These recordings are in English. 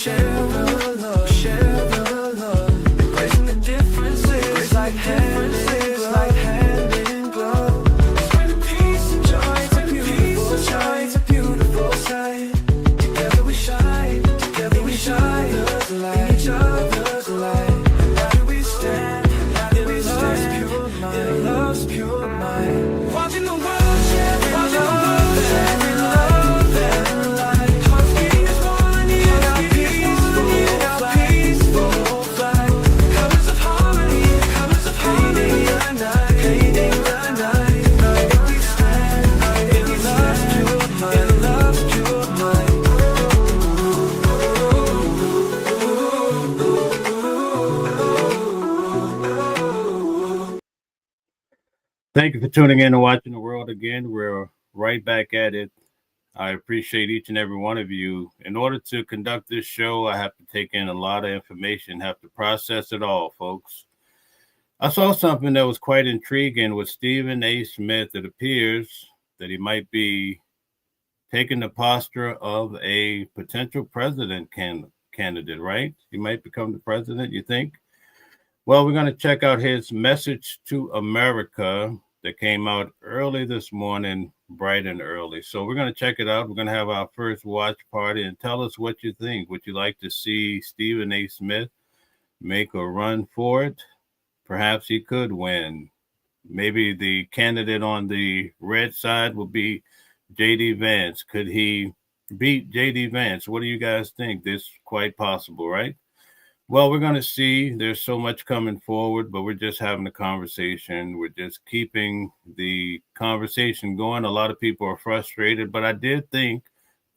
share the love, share the love. Embracing the differences like hand in glove. Spreading peace and joy, it's a beautiful sight, it's a beautiful sight. Together we shine, together we shine. Each other's light. And how do we stand? How do we stand? In love's pure mind. Watching the world share, watching the world share in love and light. Hearts beating as one in our peaceful flight. Colors of harmony, colors of harmony. Painting the night. Where we stand in love's pure mind. In love's pure mind. Thank you for tuning in and watching The World Again. We're right back at it. I appreciate each and every one of you. In order to conduct this show, I have to take in a lot of information, have to process it all, folks. I saw something that was quite intriguing with Stephen A. Smith. It appears that he might be taking the posture of a potential president candidate, right? He might become the president, you think? Well, we're going to check out his message to America that came out early this morning, bright and early. So we're going to check it out. We're going to have our first watch party and tell us what you think. Would you like to see Stephen A. Smith make a run for it? Perhaps he could win. Maybe the candidate on the red side will be J.D. Vance. Could he beat J.D. Vance? What do you guys think? This is quite possible, right? Well, we're going to see. There's so much coming forward, but we're just having a conversation. We're just keeping the conversation going. A lot of people are frustrated, but I did think,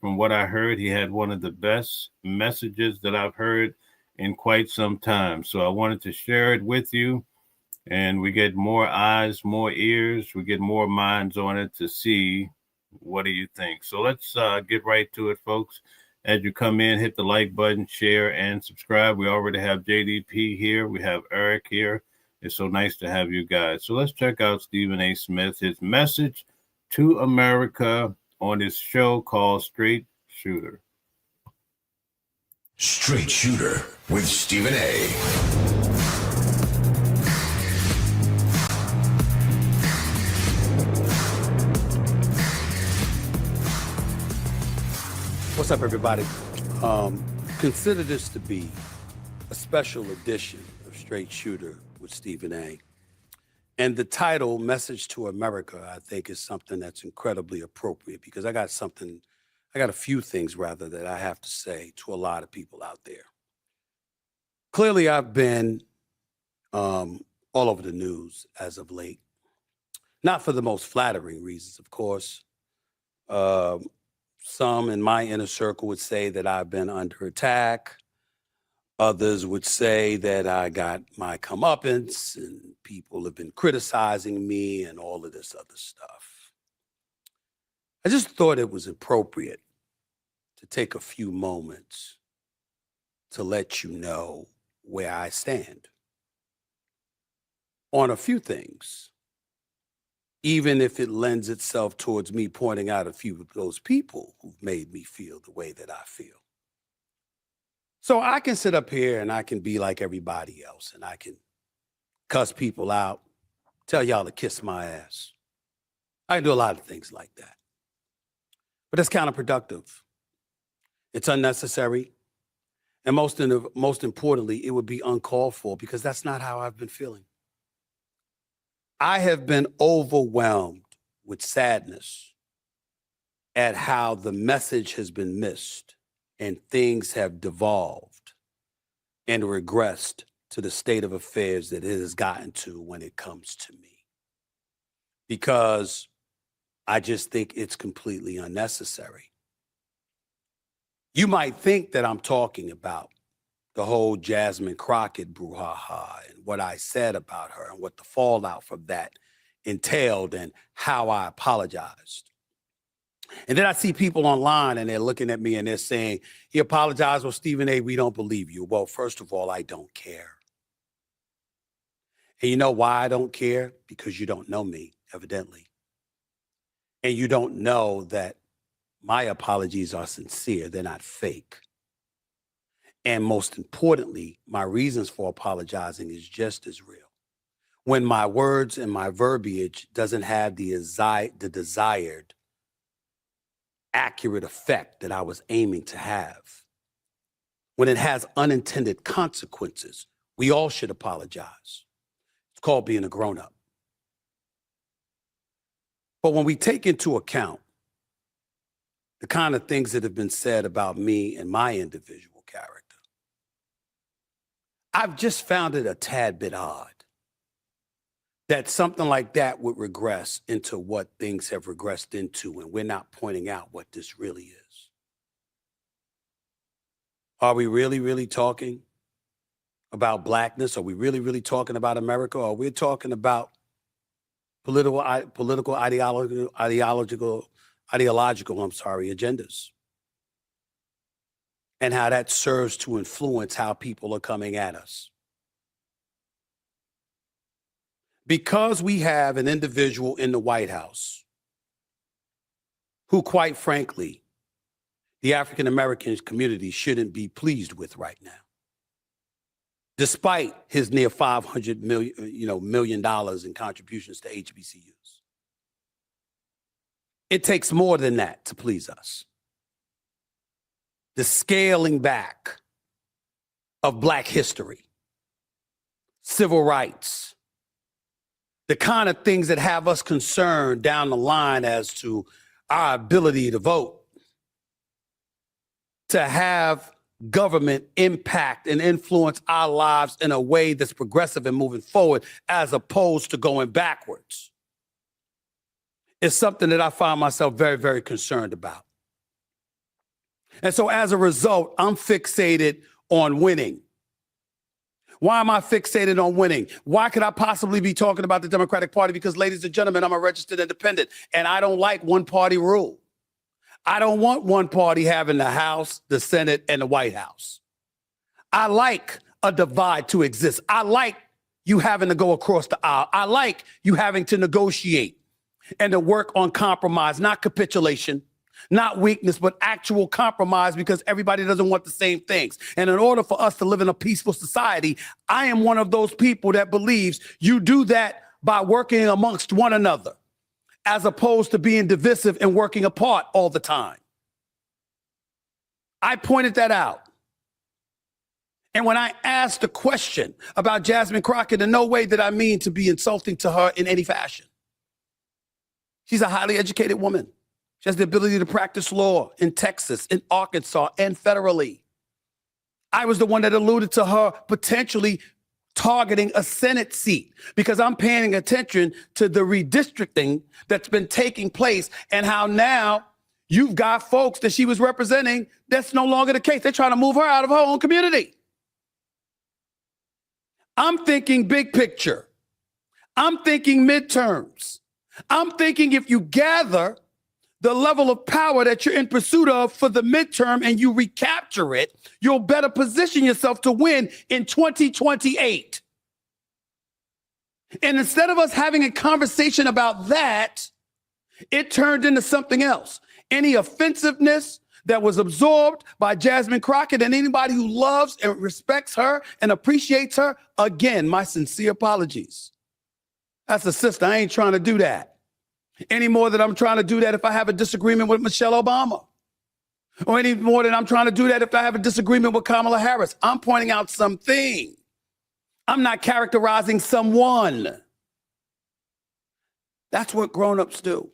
from what I heard, he had one of the best messages that I've heard in quite some time. So I wanted to share it with you, and we get more eyes, more ears. We get more minds on it to see what do you think. So let's get right to it, folks. As you come in, hit the like button, share, and subscribe. We already have JDP here. We have Eric here. It's so nice to have you guys. So let's check out Stephen A. Smith, his message to America on his show called Straight Shooter. Straight Shooter with Stephen A. What's up, everybody? Consider this to be a special edition of Straight Shooter with Stephen A. And the title, Message to America, I think is something that's incredibly appropriate because I got a few things rather that I have to say to a lot of people out there. Clearly, I've been all over the news as of late. Not for the most flattering reasons, of course. Some in my inner circle would say that I've been under attack. Others would say that I got my comeuppance and people have been criticizing me and all of this other stuff. I just thought it was appropriate to take a few moments to let you know where I stand on a few things, even if it lends itself towards me pointing out a few of those people who've made me feel the way that I feel. So I can sit up here and I can be like everybody else and I can cuss people out, tell y'all to kiss my ass. I can do a lot of things like that. But it's counterproductive. It's unnecessary. And most importantly, it would be uncalled for because that's not how I've been feeling. I have been overwhelmed with sadness at how the message has been missed and things have devolved and regressed to the state of affairs that it has gotten to when it comes to me. Because I just think it's completely unnecessary. You might think that I'm talking about the whole Jasmine Crockett brouhaha and what I said about her and what the fallout from that entailed and how I apologized. And then I see people online and they're looking at me and they're saying, he apologized. Well, Stephen A., we don't believe you. Well, first of all, I don't care. And you know why I don't care? Because you don't know me, evidently. And you don't know that my apologies are sincere. They're not fake. And most importantly, my reasons for apologizing is just as real. When my words and my verbiage doesn't have the desired accurate effect that I was aiming to have. When it has unintended consequences, we all should apologize. It's called being a grown-up. But when we take into account the kind of things that have been said about me and my individual character, I've just found it a tad bit odd that something like that would regress into what things have regressed into, and we're not pointing out what this really is. Are we really, really talking about blackness? Are we really, really talking about America? Or are we talking about political ideological agendas? And how that serves to influence how people are coming at us. Because we have an individual in the White House who, quite frankly, the African American community shouldn't be pleased with right now, despite his near $500 million in contributions to HBCUs. It takes more than that to please us. The scaling back of Black history, civil rights, the kind of things that have us concerned down the line as to our ability to vote, to have government impact and influence our lives in a way that's progressive and moving forward as opposed to going backwards, is something that I find myself very, very concerned about. And so as a result, I'm fixated on winning. Why am I fixated on winning? Why could I possibly be talking about the Democratic Party? Because, ladies and gentlemen, I'm a registered independent, and I don't like one-party rule. I don't want one party having the House, the Senate, and the White House. I like a divide to exist. I like you having to go across the aisle. I like you having to negotiate and to work on compromise, not capitulation, not weakness, but actual compromise, because everybody doesn't want the same things. And in order for us to live in a peaceful society, I am one of those people that believes you do that by working amongst one another, as opposed to being divisive and working apart all the time. I pointed that out. And when I asked a question about Jasmine Crockett, in no way did I mean to be insulting to her in any fashion. She's a highly educated woman. She has the ability to practice law in Texas, in Arkansas, and federally. I was the one that alluded to her potentially targeting a Senate seat because I'm paying attention to the redistricting that's been taking place and how now you've got folks that she was representing. That's no longer the case. They're trying to move her out of her own community. I'm thinking big picture. I'm thinking midterms. I'm thinking if you gather the level of power that you're in pursuit of for the midterm and you recapture it, you'll better position yourself to win in 2028. And instead of us having a conversation about that, it turned into something else. Any offensiveness that was absorbed by Jasmine Crockett and anybody who loves and respects her and appreciates her, again, my sincere apologies. That's a sister. I ain't trying to do that. Any more than I'm trying to do that if I have a disagreement with Michelle Obama. Or any more than I'm trying to do that if I have a disagreement with Kamala Harris. I'm pointing out something. I'm not characterizing someone. That's what grown-ups do.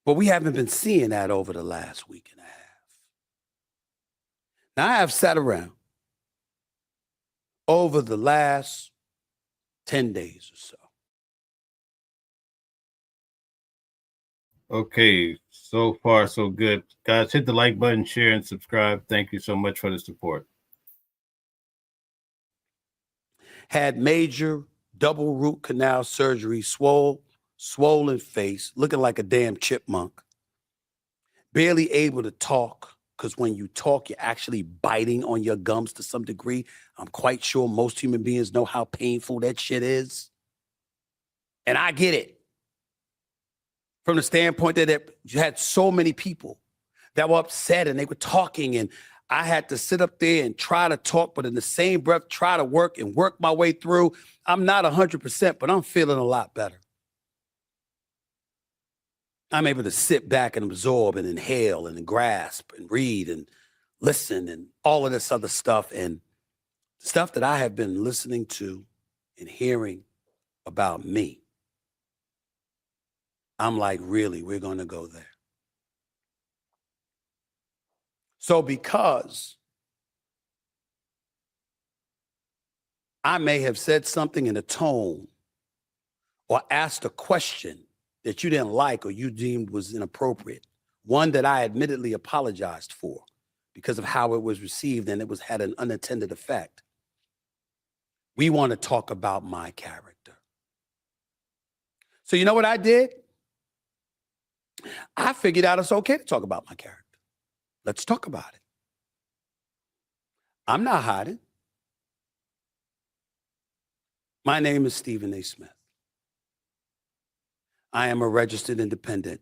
But we haven't been seeing that over the last week and a half. Now, I have sat around over the last 10 days or so. Okay, so far so good. Guys, hit the like button, share, and subscribe. Thank you so much for the support. Had major double root canal surgery, swollen face, looking like a damn chipmunk. Barely able to talk, because when you talk, you're actually biting on your gums to some degree. I'm quite sure most human beings know how painful that shit is. And I get it. From the standpoint that you had so many people that were upset and they were talking, and I had to sit up there and try to talk, but in the same breath, try to work my way through. I'm not 100%, but I'm feeling a lot better. I'm able to sit back and absorb and inhale and grasp and read and listen and all of this other stuff, and stuff that I have been listening to and hearing about me. I'm like, really, we're going to go there. So because I may have said something in a tone or asked a question that you didn't like or you deemed was inappropriate, one that I admittedly apologized for because of how it was received and it had an unintended effect, we want to talk about my character. So you know what I did? I figured out it's okay to talk about my character. Let's talk about it. I'm not hiding. My name is Stephen A. Smith. I am a registered independent.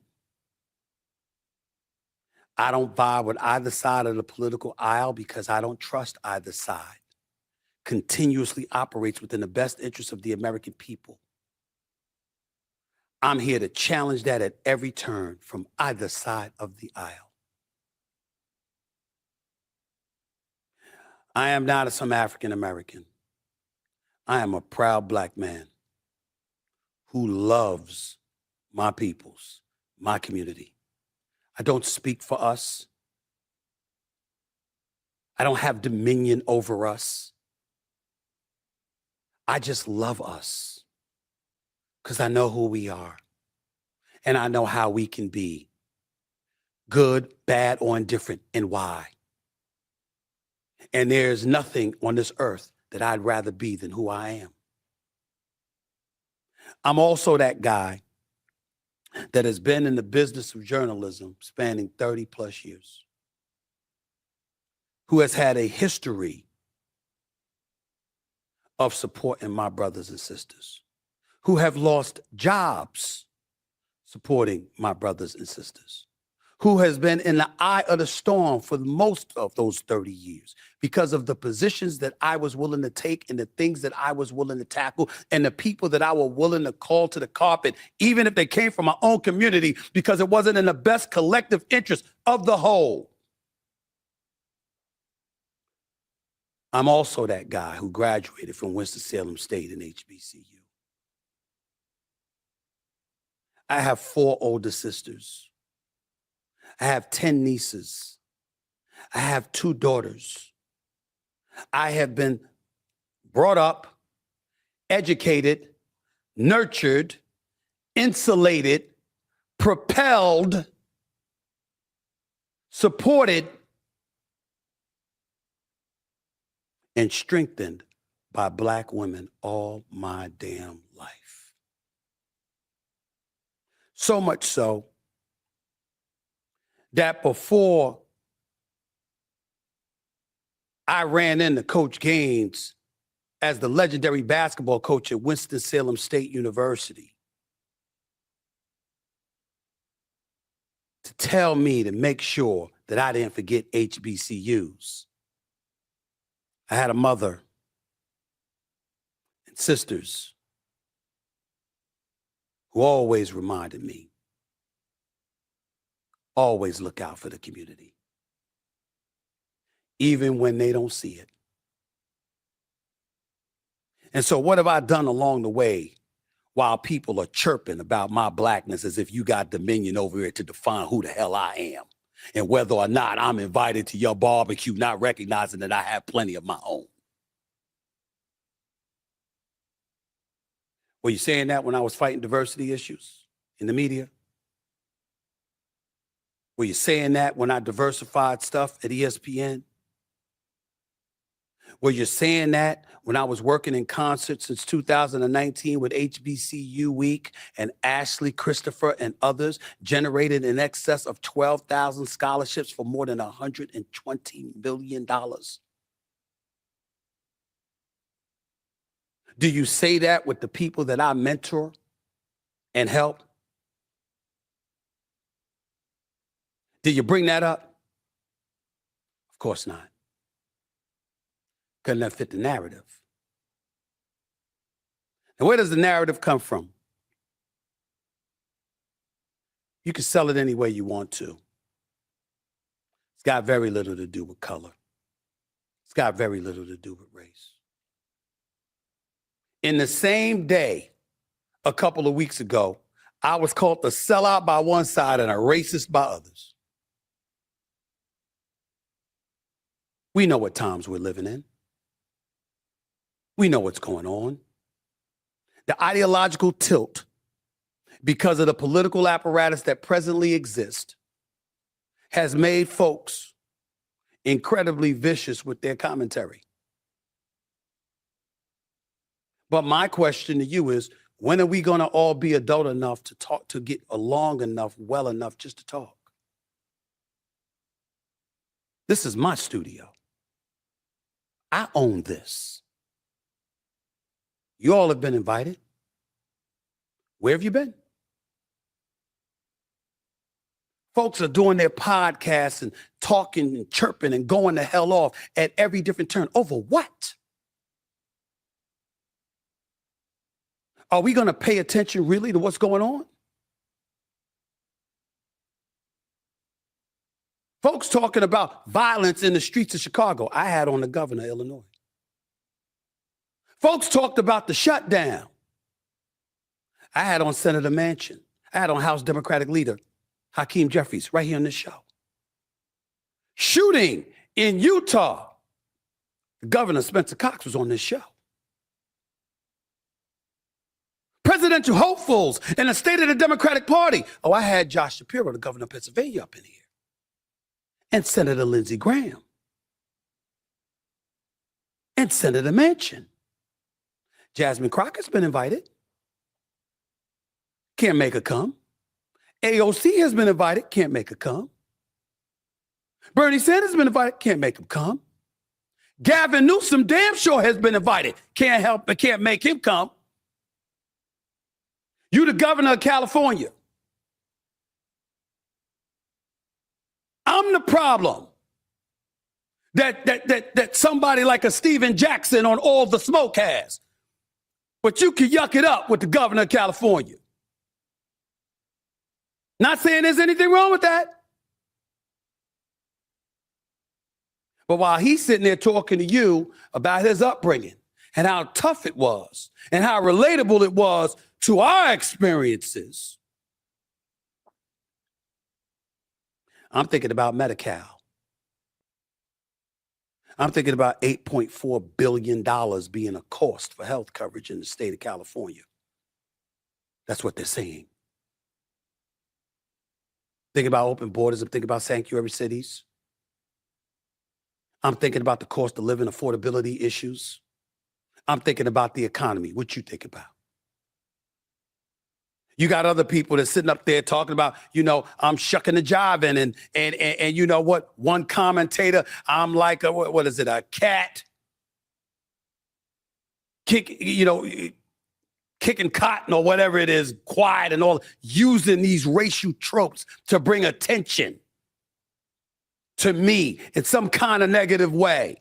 I don't vibe with either side of the political aisle because I don't trust either side. Continuously operates within the best interests of the American people. I'm here to challenge that at every turn from either side of the aisle. I am not some African American. I am a proud Black man who loves my peoples, my community. I don't speak for us. I don't have dominion over us. I just love us because I know who we are and I know how we can be good, bad, or indifferent, and why. And there's nothing on this earth that I'd rather be than who I am. I'm also that guy that has been in the business of journalism spanning 30 plus years, who has had a history of supporting my brothers and sisters, who have lost jobs supporting my brothers and sisters, who has been in the eye of the storm for most of those 30 years because of the positions that I was willing to take and the things that I was willing to tackle and the people that I was willing to call to the carpet, even if they came from my own community, because it wasn't in the best collective interest of the whole. I'm also that guy who graduated from Winston-Salem State and HBCU. I have 4 older sisters. I have 10 nieces. I have 2 daughters. I have been brought up, educated, nurtured, insulated, propelled, supported, and strengthened by Black women all my damn life. So much so that before I ran into Coach Gaines as the legendary basketball coach at Winston-Salem State University to tell me to make sure that I didn't forget HBCUs, I had a mother and sisters who always reminded me, always look out for the community, even when they don't see it. And so what have I done along the way while people are chirping about my Blackness as if you got dominion over it to define who the hell I am and whether or not I'm invited to your barbecue, not recognizing that I have plenty of my own? Were you saying that when I was fighting diversity issues in the media? Were you saying that when I diversified stuff at ESPN? Were you saying that when I was working in concert since 2019 with HBCU Week and Ashley Christopher and others, generated in excess of 12,000 scholarships for more than $120 million? Do you say that with the people that I mentor and help? Did you bring that up? Of course not. Couldn't that fit the narrative? And where does the narrative come from? You can sell it any way you want to. It's got very little to do with color. It's got very little to do with race. In the same day, a couple of weeks ago, I was called a sellout by one side and a racist by others. We know what times we're living in. We know what's going on. The ideological tilt, because of the political apparatus that presently exists, has made folks incredibly vicious with their commentary. But my question to you is, when are we going to all be adult enough to talk, to get along enough, well enough just to talk? This is my studio. I own this. You all have been invited. Where have you been? Folks are doing their podcasts and talking and chirping and going the hell off at every different turn. Over what? Are we going to pay attention really to what's going on? Folks talking about violence in the streets of Chicago. I had on the governor of Illinois. Folks talked about the shutdown. I had on Senator Manchin. I had on House Democratic leader Hakeem Jeffries right here on this show. Shooting in Utah. Governor Spencer Cox was on this show. Presidential hopefuls in the state of the Democratic Party. Oh, I had Josh Shapiro, the governor of Pennsylvania, up in here. And Senator Lindsey Graham. And Senator Manchin. Jasmine Crockett's been invited. Can't make her come. AOC has been invited. Can't make her come. Bernie Sanders has been invited. Can't make him come. Gavin Newsom damn sure has been invited. Can't help but can't make him come. You the governor of California. I'm the problem that somebody like a Steven Jackson on All the Smoke has. But you can yuck it up with the governor of California. Not saying there's anything wrong with that. But while he's sitting there talking to you about his upbringing and how tough it was and how relatable it was to our experiences, I'm thinking about Medi-Cal. I'm thinking about $8.4 billion being a cost for health coverage in the state of California. That's what they're saying. Thinking about open borders. I'm thinking about sanctuary cities. I'm thinking about the cost of living, affordability issues. I'm thinking about the economy. What you think about? You got other people that's sitting up there talking about, I'm shucking the jiving and you know what? One commentator, I'm like a cat, kicking cotton or whatever it is, quiet and all, using these racial tropes to bring attention to me in some kind of negative way,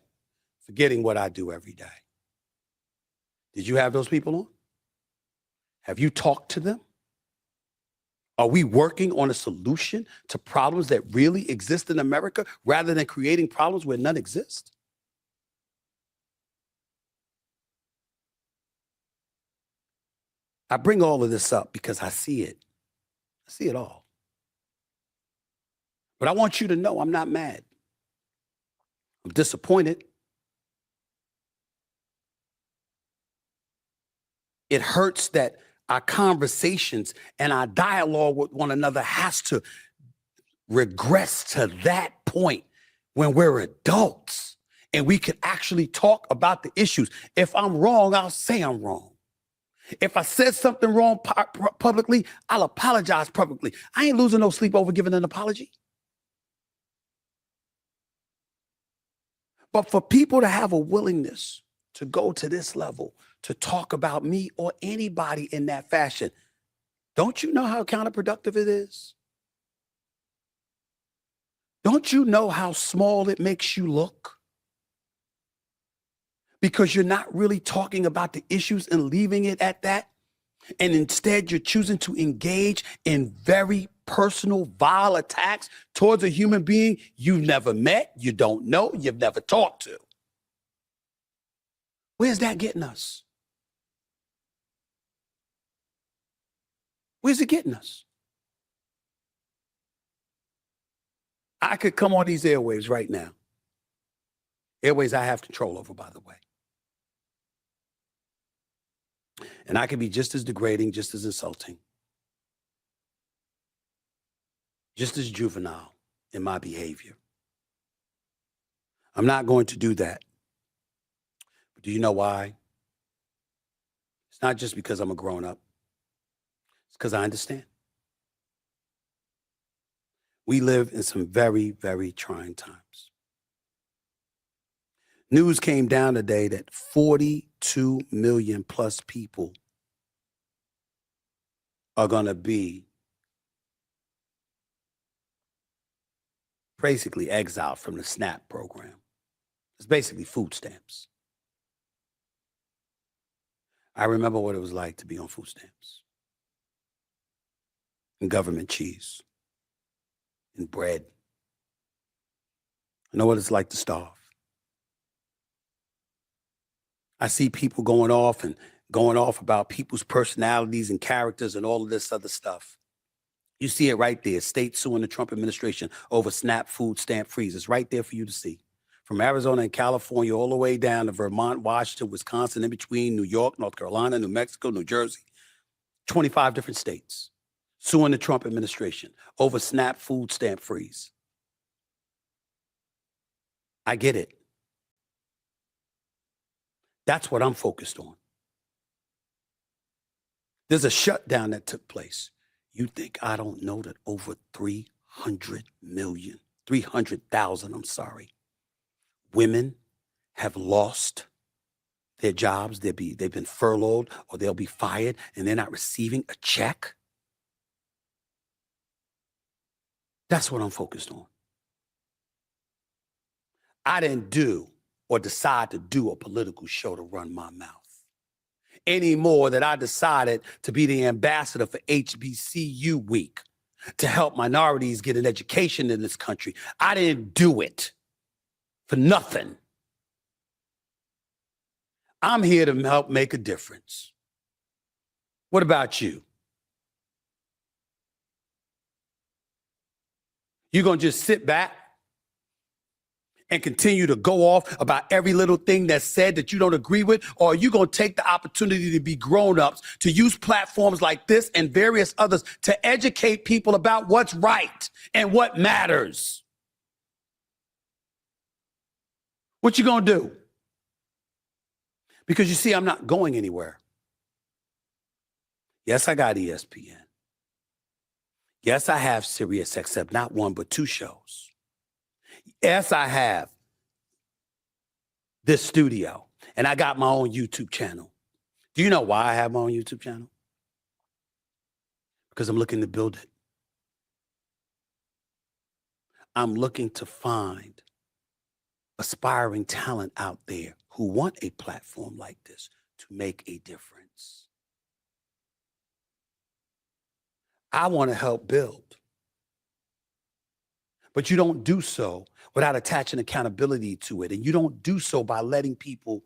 forgetting what I do every day. Did you have those people on? Have you talked to them? Are we working on a solution to problems that really exist in America rather than creating problems where none exist? I bring all of this up because I see it. I see it all. But I want you to know I'm not mad. I'm disappointed. It hurts that our conversations and our dialogue with one another has to regress to that point when we're adults and we can actually talk about the issues. If I'm wrong, I'll say I'm wrong. If I said something wrong publicly, I'll apologize publicly. I ain't losing no sleep over giving an apology. But for people to have a willingness to go to this level, to talk about me or anybody in that fashion, don't you know how counterproductive it is? Don't you know how small it makes you look? Because you're not really talking about the issues and leaving it at that. And instead, you're choosing to engage in very personal, vile attacks towards a human being you've never met, you don't know, you've never talked to. Where's that getting us? Where's it getting us? I could come on these airwaves right now. Airwaves I have control over, by the way. And I could be just as degrading, just as insulting, just as juvenile in my behavior. I'm not going to do that. But do you know why? It's not just because I'm a grown-up. It's because I understand. We live in some very, very trying times. News came down today that 42 million plus people are going to be basically exiled from the SNAP program. It's basically food stamps. I remember what it was like to be on food stamps and government cheese and bread. I know what it's like to starve. I see people going off about people's personalities and characters and all of this other stuff. You see it right there. States suing the Trump administration over SNAP food stamp freeze. It's right there for you to see. From Arizona and California all the way down to Vermont, Washington, Wisconsin, in between, New York, North Carolina, New Mexico, New Jersey, 25 different states suing the Trump administration over SNAP food stamp freeze. I get it. That's what I'm focused on. There's a shutdown that took place. You think I don't know that over 300,000, women have lost their jobs. They've been furloughed or they'll be fired and they're not receiving a check? That's what I'm focused on. I didn't do or decide to do a political show to run my mouth any more that I decided to be the ambassador for HBCU Week to help minorities get an education in this country. I didn't do it for nothing. I'm here to help make a difference. What about you? You gonna just sit back and continue to go off about every little thing that's said that you don't agree with? Or are you going to take the opportunity to be grown-ups, to use platforms like this and various others to educate people about what's right and what matters? What you going to do? Because you see, I'm not going anywhere. Yes, I got ESPN. Yes, I have SiriusXM, not one, but 2 shows. Yes, I have this studio, and I got my own YouTube channel. Do you know why I have my own YouTube channel? Because I'm looking to build it. I'm looking to find aspiring talent out there who want a platform like this to make a difference. I want to help build. But you don't do so without attaching accountability to it. And you don't do so by letting people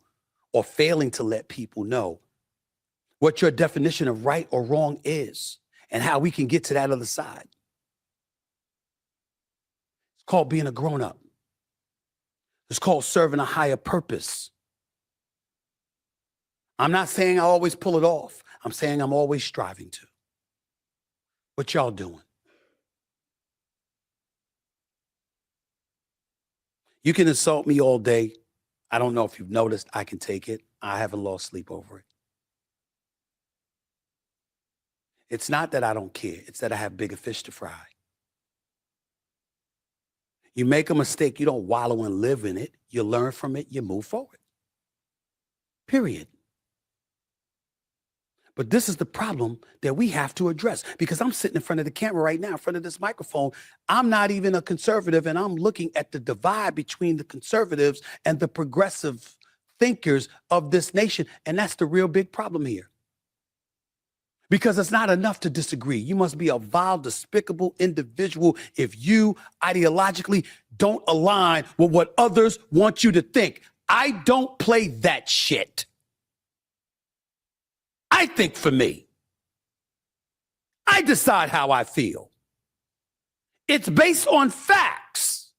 or failing to let people know what your definition of right or wrong is and how we can get to that other side. It's called being a grown-up. It's called serving a higher purpose. I'm not saying I always pull it off. I'm saying I'm always striving to. What y'all doing? You can insult me all day. I don't know if you've noticed, I can take it. I haven't lost sleep over it. It's not that I don't care. It's that I have bigger fish to fry. You make a mistake, you don't wallow and live in it. You learn from it, you move forward. Period. But this is the problem that we have to address, because I'm sitting in front of the camera right now, in front of this microphone. I'm not even a conservative, and I'm looking at the divide between the conservatives and the progressive thinkers of this nation. And that's the real big problem here. Because it's not enough to disagree. You must be a vile, despicable individual if you ideologically don't align with what others want you to think. I don't play that shit. I think for me. I decide how I feel. It's based on facts.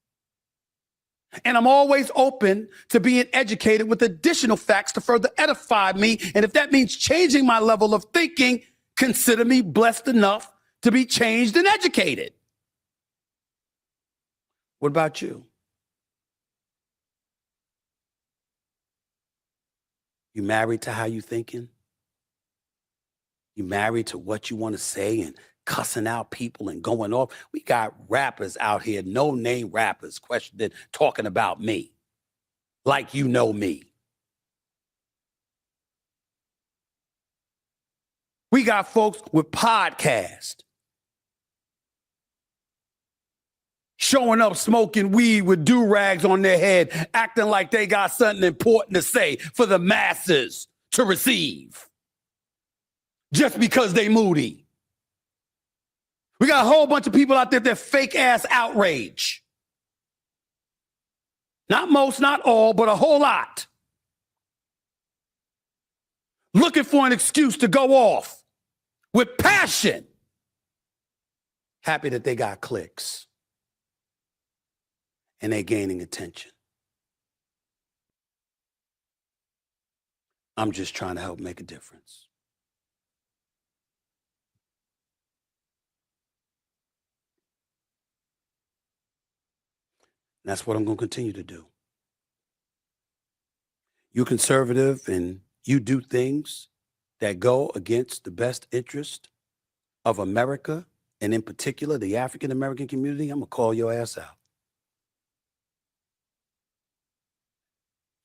And I'm always open to being educated with additional facts to further edify me. And if that means changing my level of thinking, consider me blessed enough to be changed and educated. What about you? You married to how you thinking? You married to what you want to say and cussing out people and going off? We got rappers out here, no-name rappers, questioning, talking about me like you know me. We got folks with podcasts showing up smoking weed with do-rags on their head, acting like they got something important to say for the masses to receive just because they moody. We got a whole bunch of people out there that fake-ass outrage. Not most, not all, but a whole lot. Looking for an excuse to go off with passion. Happy that they got clicks. And they're gaining attention. I'm just trying to help make a difference. And that's what I'm going to continue to do. You're conservative and you do things that go against the best interest of America, and in particular, the African American community, I'm going to call your ass out.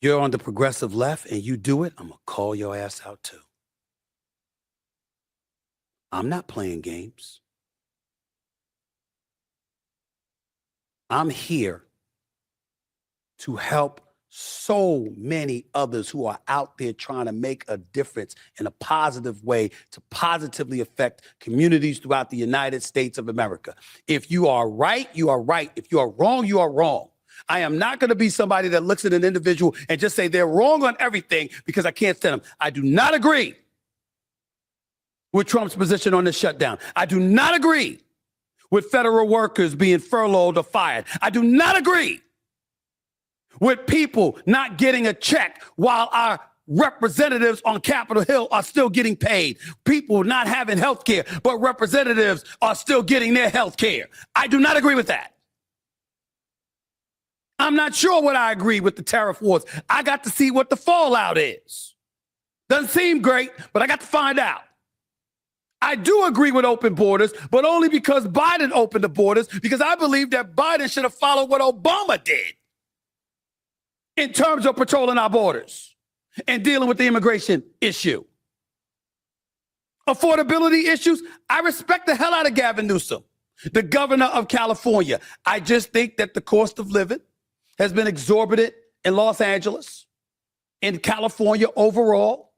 You're on the progressive left and you do it, I'm going to call your ass out too. I'm not playing games. I'm here to help so many others who are out there trying to make a difference in a positive way to positively affect communities throughout the United States of America. If you are right, you are right. If you are wrong, you are wrong. I am not going to be somebody that looks at an individual and just say they're wrong on everything because I can't stand them. I do not agree with Trump's position on this shutdown. I do not agree with federal workers being furloughed or fired. I do not agree with people not getting a check while our representatives on Capitol Hill are still getting paid. People not having health care, but representatives are still getting their health care. I do not agree with that. I'm not sure what I agree with the tariff wars. I got to see what the fallout is. Doesn't seem great, but I got to find out. I do agree with open borders, but only because Biden opened the borders, because I believe that Biden should have followed what Obama did in terms of patrolling our borders and dealing with the immigration issue. Affordability issues, I respect the hell out of Gavin Newsom, the governor of California. I just think that the cost of living has been exorbitant in Los Angeles, in California overall,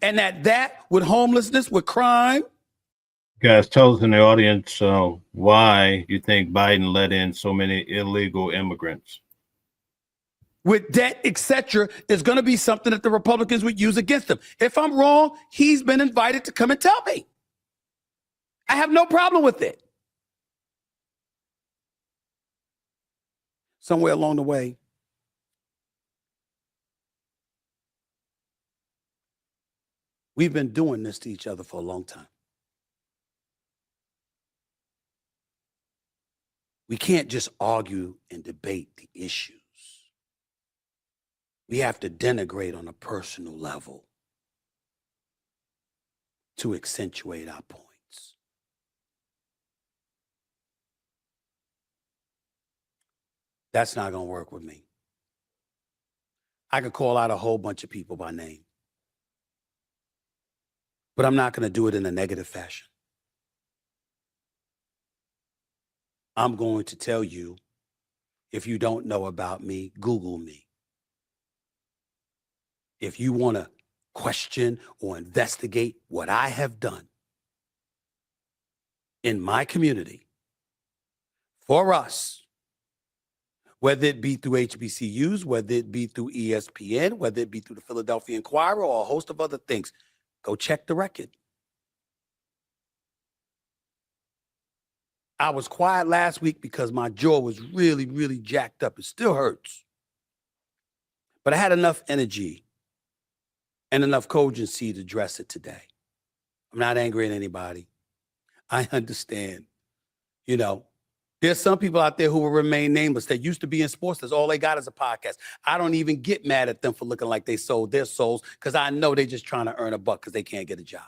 and that with homelessness, with crime. Guys, tell us in the audience why you think Biden let in so many illegal immigrants. With debt, etc., is going to be something that the Republicans would use against him. If I'm wrong, he's been invited to come and tell me. I have no problem with it. Somewhere along the way, we've been doing this to each other for a long time. We can't just argue and debate the issues. We have to denigrate on a personal level to accentuate our points. That's not going to work with me. I could call out a whole bunch of people by name. But I'm not going to do it in a negative fashion. I'm going to tell you, if you don't know about me, Google me. If you want to question or investigate what I have done in my community for us, whether it be through HBCUs, whether it be through ESPN, whether it be through the Philadelphia Inquirer or a host of other things, go check the record. I was quiet last week because my jaw was really, really jacked up. It still hurts. But I had enough energy and enough cogency to address it today. I'm not angry at anybody. I understand. You know, there's some people out there who will remain nameless that used to be in sports. That's all they got is a podcast. I don't even get mad at them for looking like they sold their souls because I know they're just trying to earn a buck because they can't get a job.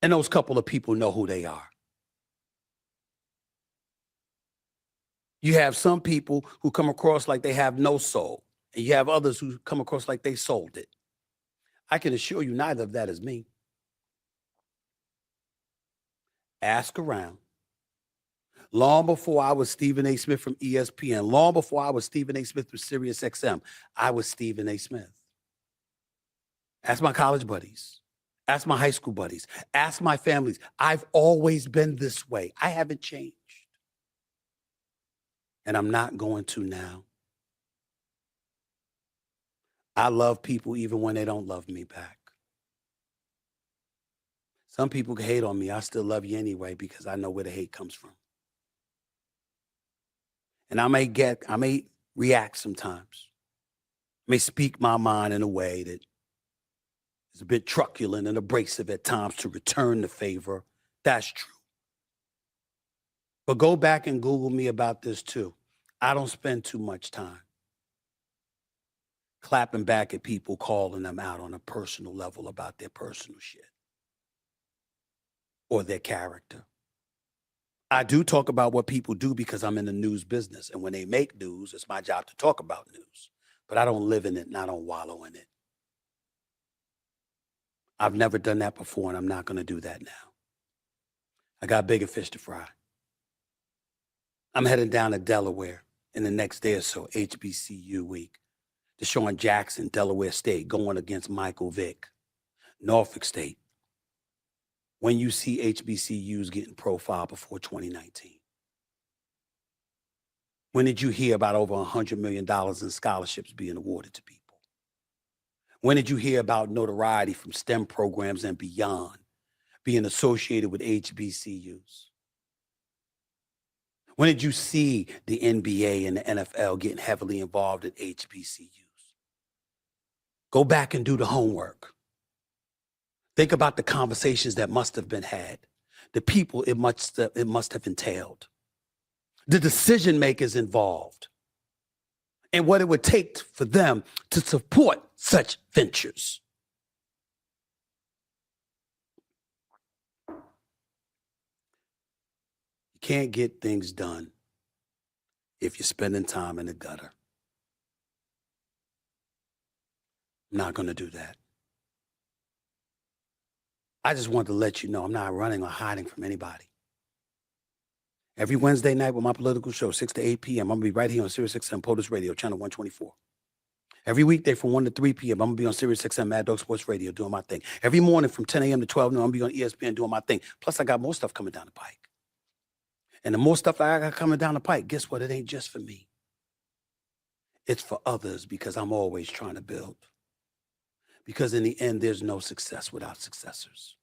And those couple of people know who they are. You have some people who come across like they have no soul, and you have others who come across like they sold it. I can assure you neither of that is me. Ask around. Long before I was Stephen A. Smith from ESPN, long before I was Stephen A. Smith from SiriusXM, I was Stephen A. Smith. Ask my college buddies. Ask my high school buddies. Ask my families. I've always been this way. I haven't changed. And I'm not going to now. I love people even when they don't love me back. Some people can hate on me. I still love you anyway because I know where the hate comes from. And I may react sometimes. I may speak my mind in a way that is a bit truculent and abrasive at times to return the favor. That's true. But go back and Google me about this too. I don't spend too much time clapping back at people, calling them out on a personal level about their personal shit or their character. I do talk about what people do because I'm in the news business. And when they make news, it's my job to talk about news. But I don't live in it and I don't wallow in it. I've never done that before, and I'm not going to do that now. I got bigger fish to fry. I'm heading down to Delaware in the next day or so, HBCU week. Deshaun Jackson, Delaware State, going against Michael Vick, Norfolk State. When you see HBCUs getting profiled before 2019? When did you hear about over $100 million in scholarships being awarded to people? When did you hear about notoriety from STEM programs and beyond being associated with HBCUs? When did you see the NBA and the NFL getting heavily involved in HBCUs? Go back and do the homework. Think about the conversations that must have been had, the people it must have entailed, the decision makers involved, and what it would take for them to support such ventures. You can't get things done if you're spending time in the gutter. I'm not going to do that. I just wanted to let you know I'm not running or hiding from anybody. Every Wednesday night with my political show, 6 to 8 p.m., I'm going to be right here on SiriusXM POTUS Radio, channel 124. Every weekday from 1 to 3 p.m., I'm going to be on SiriusXM Mad Dog Sports Radio doing my thing. Every morning from 10 a.m. to 12 noon, I'm going to be on ESPN doing my thing. Plus, I got more stuff coming down the pike. And the more stuff I got coming down the pike, guess what? It ain't just for me. It's for others because I'm always trying to build. Because in the end, there's no success without successors.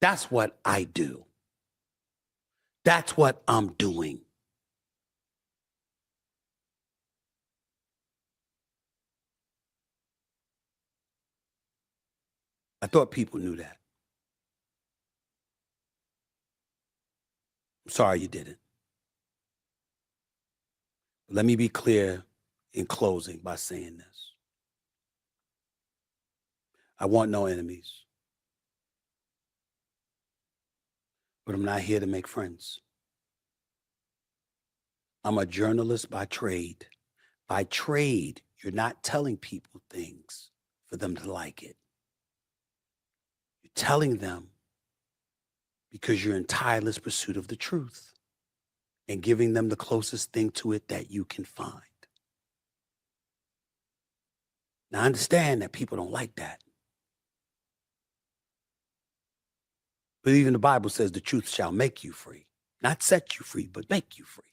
That's what I do. That's what I'm doing. I thought people knew that. I'm sorry you didn't. Let me be clear in closing by saying this. I want no enemies. But I'm not here to make friends. I'm a journalist by trade. By trade, You're not telling people things for them to like it. You're telling them because you're in tireless pursuit of the truth and giving them the closest thing to it that you can find. Now, I understand that people don't like that. But even the Bible says the truth shall make you free. Not set you free, but make you free.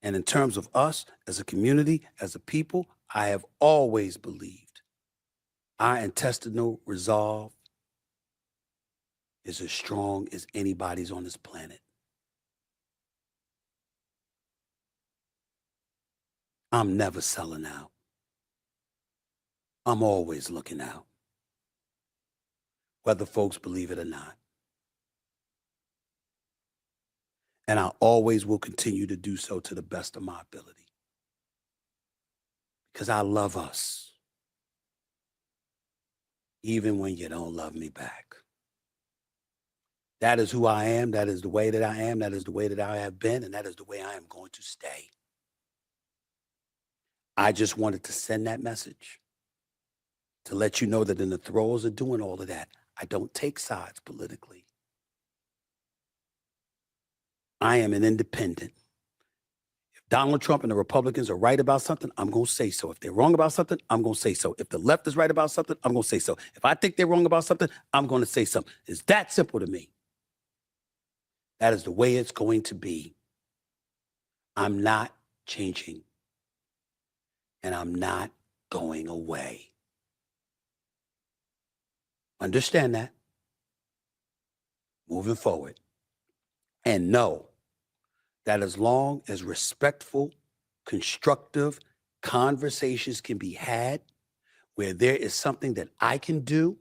And in terms of us as a community, as a people, I have always believed our intestinal resolve is as strong as anybody's on this planet. I'm never selling out. I'm always looking out, whether folks believe it or not. And I always will continue to do so to the best of my ability. Because I love us, even when you don't love me back. That is who I am. That is the way that I am. That is the way that I have been. And that is the way I am going to stay. I just wanted to send that message to let you know that in the throes of doing all of that, I don't take sides politically. I am an independent. If Donald Trump and the Republicans are right about something, I'm going to say so. If they're wrong about something, I'm going to say so. If the left is right about something, I'm going to say so. If I think they're wrong about something, I'm going to say something. It's that simple to me. That is the way it's going to be. I'm not changing. And I'm not going away. Understand that. Moving forward. And know that as long as respectful, constructive conversations can be had, where there is something that I can do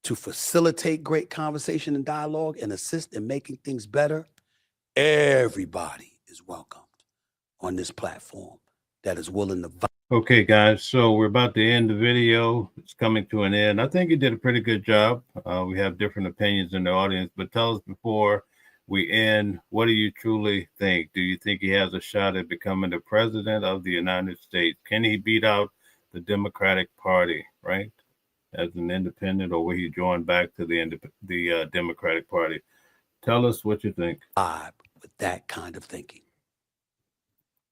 to facilitate great conversation and dialogue and assist in making things better, everybody is welcomed on this platform that is willing to. Okay, guys, so we're about to end the video. It's coming to an end. I think you did a pretty good job. We have different opinions in the audience, but tell us before we end, what do you truly think? Do you think he has a shot at becoming the president of the United States? Can he beat out the Democratic Party, right, as an independent, or will he join back to the Democratic Party? Tell us what you think. With that kind of thinking.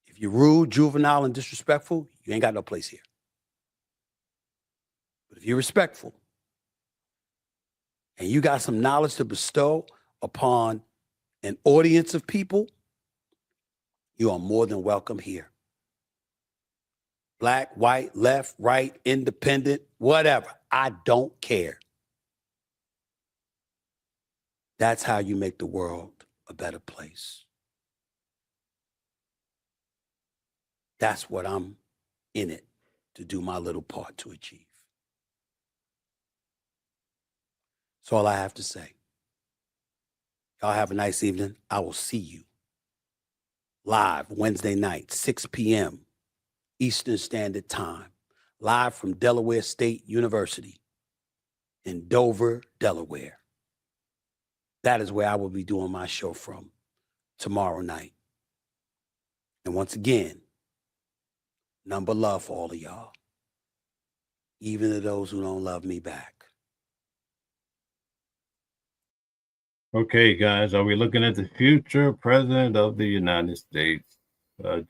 If you're rude, juvenile, and disrespectful, you ain't got no place here. But if you're respectful and you got some knowledge to bestow upon an audience of people, you are more than welcome here. Black, white, left, right, independent, whatever. I don't care. That's how you make the world a better place. That's what I'm in it to do my little part to achieve. That's all I have to say. Y'all have a nice evening. I will see you live Wednesday night, 6 p.m. Eastern Standard Time, live from Delaware State University in Dover, Delaware. That is where I will be doing my show from tomorrow night. And once again, number love for all of y'all, even to those who don't love me back. Okay, guys, are we looking at the future president of the United States?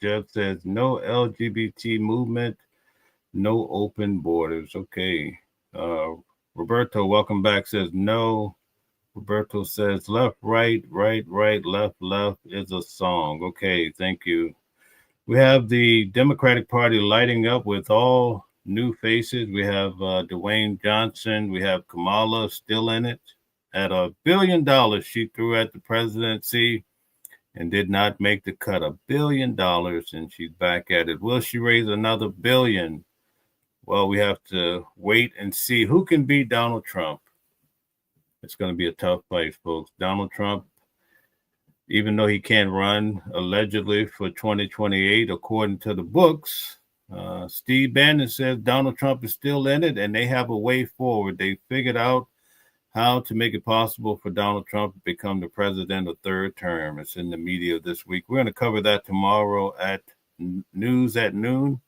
Jeff says, no LGBT movement, no open borders. Okay. Roberto, welcome back, says no. Roberto says left, right, right, right, left, left is a song. Okay, thank you. We have the Democratic Party lighting up with all new faces. We have Dwayne Johnson. We have Kamala still in it. At $1 billion she threw at the presidency and did not make the cut. $1 billion, and she's back at it. Will she raise another $1 billion? Well, we have to wait and see who can beat Donald Trump. It's going to be a tough fight, folks. Donald Trump, even though he can't run allegedly for 2028, according to the books, Steve Bannon says Donald Trump is still in it, and they have a way forward. They figured out how to make it possible for Donald Trump to become the president a third term. It's in the media this week. We're going to cover that tomorrow at news at noon.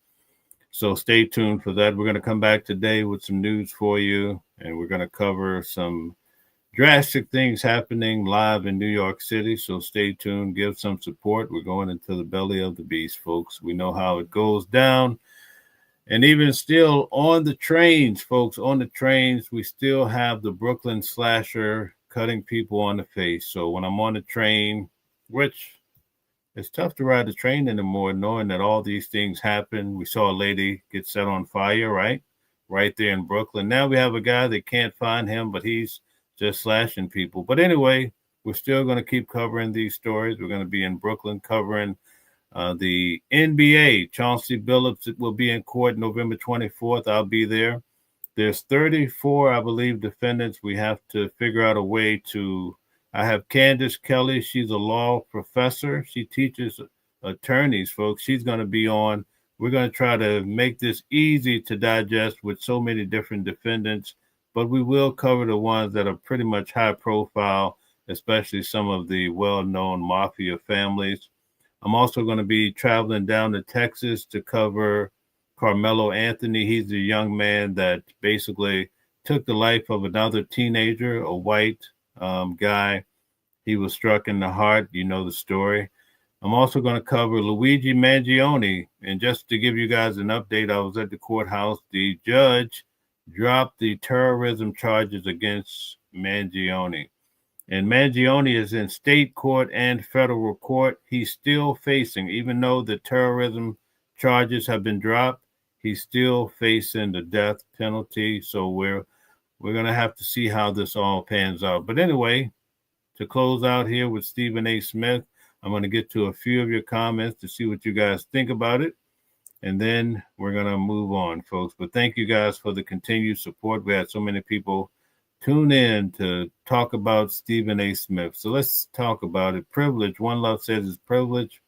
So stay tuned for that. We're going to come back today with some news for you, and we're going to cover some drastic things happening live in New York City. So stay tuned, give some support. We're going into the belly of the beast, folks. We know how it goes down. And even still on the trains, folks, on the trains, we still have the Brooklyn slasher cutting people on the face. So when I'm on the train, which it's tough to ride the train anymore, knowing that all these things happen. We saw a lady get set on fire, right there in Brooklyn. Now we have a guy that can't find him, but he's just slashing people. But anyway, we're still going to keep covering these stories. We're going to be in Brooklyn covering the NBA. Chauncey Billups will be in court November 24th. I'll be there. There's 34, I believe, defendants. We have to figure out a way to. I have Candace Kelly. She's a law professor. She teaches attorneys, folks. She's going to be on. We're going to try to make this easy to digest with so many different defendants, but we will cover the ones that are pretty much high profile, especially some of the well-known mafia families. I'm also going to be traveling down to Texas to cover Carmelo Anthony. He's a young man that basically took the life of another teenager, a white guy. He was struck in the heart. You know the story. I'm also going to cover Luigi Mangione. And just to give you guys an update, I was at the courthouse. The judge dropped the terrorism charges against Mangione. And Mangione is in state court and federal court. He's still facing, even though the terrorism charges have been dropped, he's still facing the death penalty. So we're going to have to see how this all pans out. But anyway, to close out here with Stephen A. Smith, I'm going to get to a few of your comments to see what you guys think about it. And then we're going to move on, folks. But thank you guys for the continued support. We had so many people tune in to talk about Stephen A. Smith. So let's talk about it. Privilege. One Love says it's privilege.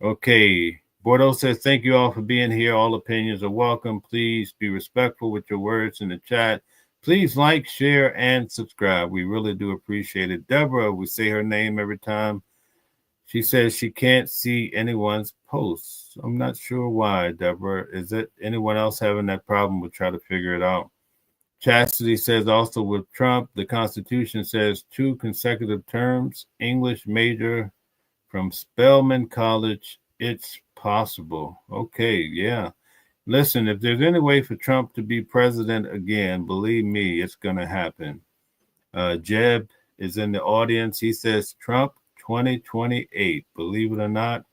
Okay. Bordeaux says, thank you all for being here. All opinions are welcome. Please be respectful with your words in the chat. Please like, share, and subscribe. We really do appreciate it. Deborah, we say her name every time. She says she can't see anyone's posts. I'm not sure why, Deborah. Is it anyone else having that problem? We'll try to figure it out. Chastity says also with Trump, the Constitution says 2 consecutive terms, English major from Spelman College. It's possible. Okay, yeah. Listen, if there's any way for Trump to be president again, believe me, it's going to happen. Jeb is in the audience. He says Trump 2028. Believe it or not,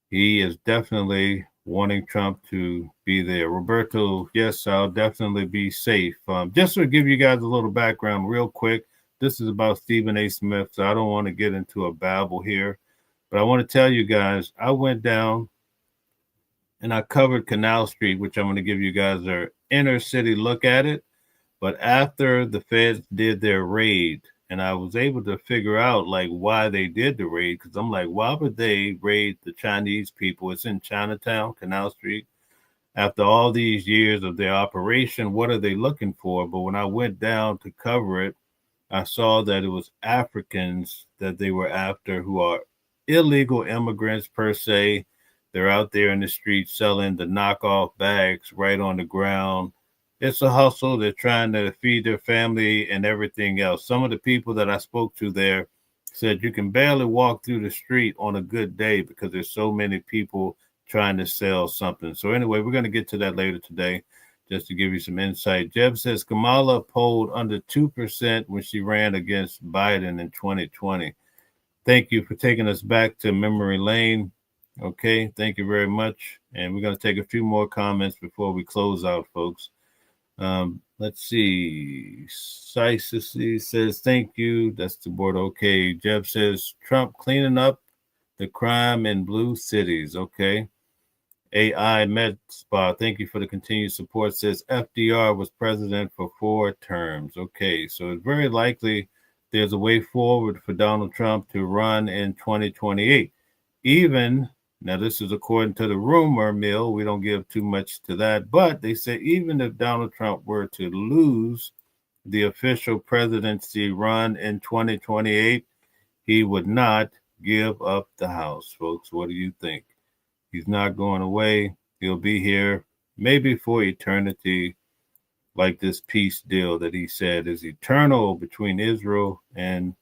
he is definitely wanting Trump to be there. Roberto, yes, I'll definitely be safe. Just to give you guys a little background real quick, this is about Stephen A. Smith, so I don't want to get into a babble here, but I want to tell you guys, I went down and I covered Canal Street, which I'm going to give you guys an inner city look at it. But after the feds did their raid, and I was able to figure out like why they did the raid, because I'm like, why would they raid the Chinese people? It's in Chinatown, Canal Street. After all these years of their operation, what are they looking for? But when I went down to cover it, I saw that it was Africans that they were after, who are illegal immigrants per se. They're out there in the street selling the knockoff bags right on the ground. It's a hustle. They're trying to feed their family and everything else. Some of the people that I spoke to there said you can barely walk through the street on a good day because there's so many people trying to sell something. So anyway, we're going to get to that later today, just to give you some insight. Jeb says Kamala polled under 2% when she ran against Biden in 2020. Thank you for taking us back to memory lane. Okay, thank you very much. And we're going to take a few more comments before we close out, folks. Let's see. Sicily says, thank you. That's the board. Okay. Jeb says, Trump cleaning up the crime in blue cities. Okay. AI Med Spa, thank you for the continued support. Says FDR was president for 4 terms. Okay. So it's very likely there's a way forward for Donald Trump to run in 2028. Now, this is according to the rumor mill. We don't give too much to that. But they say even if Donald Trump were to lose the official presidency run in 2028, he would not give up the House, folks. What do you think? He's not going away. He'll be here maybe for eternity, like this peace deal that he said is eternal between Israel and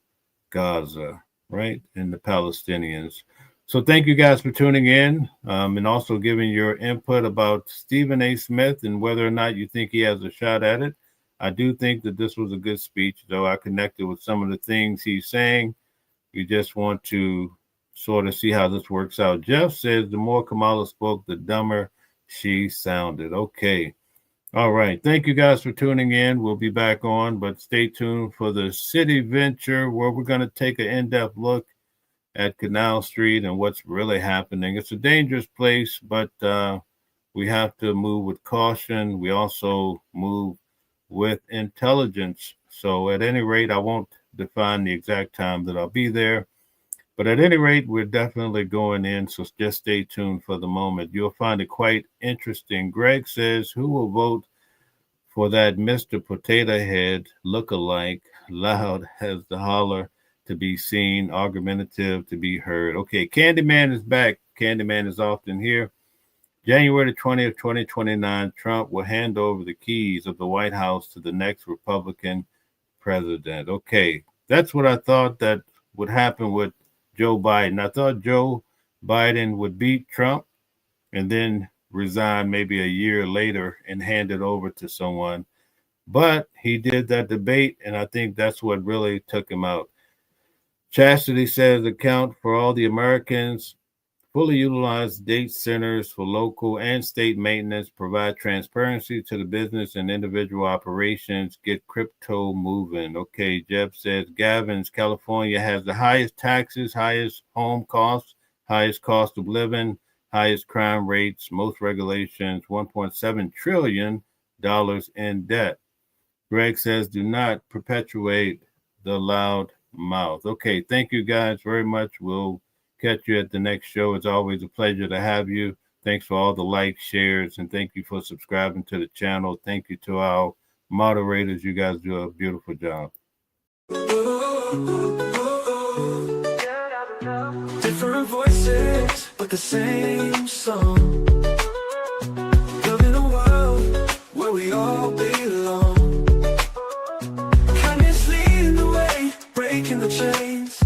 Gaza, right? And the Palestinians. So thank you guys for tuning in and also giving your input about Stephen A. Smith and whether or not you think he has a shot at it. I do think that this was a good speech, though I connected with some of the things he's saying. You just want to sort of see how this works out. Jeff says the more Kamala spoke, the dumber she sounded. Okay. All right. Thank you guys for tuning in. We'll be back on, but stay tuned for the City Venture, where we're going to take an in-depth look at Canal Street and what's really happening. It's a dangerous place, but we have to move with caution. We also move with intelligence. So at any rate, I won't define the exact time that I'll be there. But at any rate, we're definitely going in, so just stay tuned for the moment. You'll find it quite interesting. Greg says, who will vote for that Mr. Potato Head look-alike, loud as the holler to be seen, argumentative to be heard? Okay, Candyman is back. Candyman is often here. January the 20th, 2029, Trump will hand over the keys of the White House to the next Republican president. Okay, that's what I thought that would happen with Joe Biden. I thought Joe Biden would beat Trump and then resign maybe a year later and hand it over to someone. But he did that debate, and I think that's what really took him out. Chastity says account for all the Americans, fully utilize data centers for local and state maintenance, provide transparency to the business and individual operations, get crypto moving. Okay, Jeff says Gavin's California has the highest taxes, highest home costs, highest cost of living, highest crime rates, most regulations, $1.7 trillion in debt. Greg says do not perpetuate the loud mouth. Okay, thank you guys very much. We'll catch you at the next show. It's always a pleasure to have you. Thanks for all the likes, shares, and thank you for subscribing to the channel. Thank you to our moderators. You guys do a beautiful job. Different voices, but the same song. Living a world where we all belong. Kindness leading the way, breaking the chains.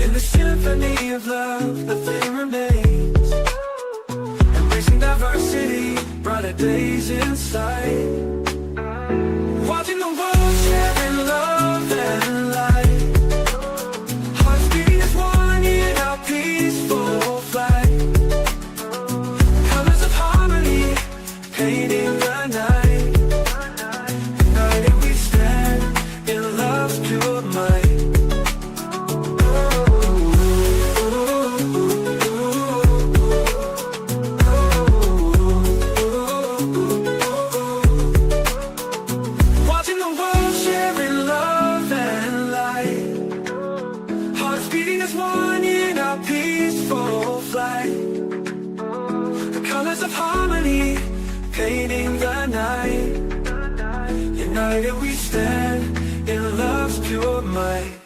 In the symphony of love, the thing remains. Embracing diversity, brighter days in sight. Watching the world sharing love and light. Hearts beating as one in our peaceful flight. Colors of harmony, painting the night. United we stand in love's pure might. Of harmony, painting the night. United we stand in love's pure might.